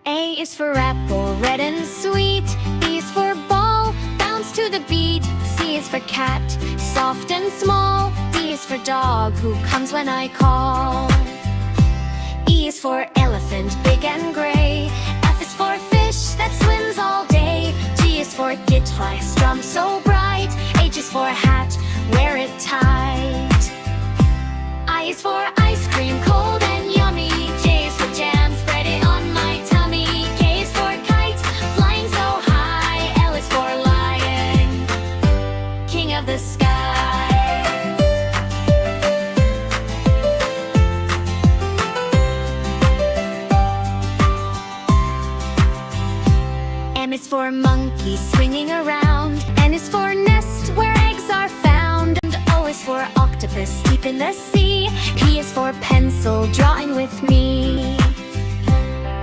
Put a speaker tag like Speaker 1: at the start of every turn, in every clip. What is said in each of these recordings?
Speaker 1: A is for apple, red and sweet. B is for ball, bounce to the beat. C is for cat, soft and small. D is for dog, who comes when I call. E is for elephant, big and gray. F is for fish that swims all day. G is for guitar, strum so bright. H is for hat, wear it tight. I is for ice cream, cold and yummy. J is for jam, spread it on my tummy. K is for kite, flying so high. L is for lion, king of the sky. M is for monkey, swinging around. N is for nest, where eggs are found. And O is for octopus, deep in the sea. P is for pencil, drawing with me.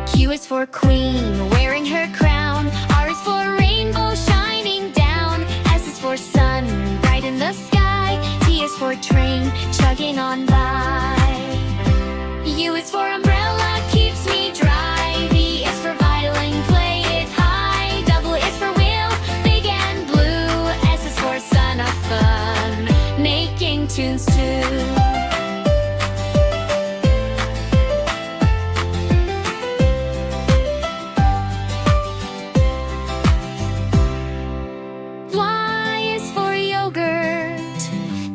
Speaker 1: Q is for queen, wearing her crown. R is for rainbow, shining down. S is for sun, bright in the sky. T is for train, chugging on by. U is for umbrella, keeps me dry. V is for violin, play it high. W is for wheel, big and blue. S is for son of fun, making tunes too. Y is for yogurt,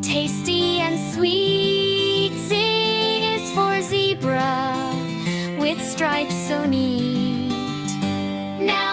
Speaker 1: tasty and sweet. Z is for zebra, with stripes so neat. Now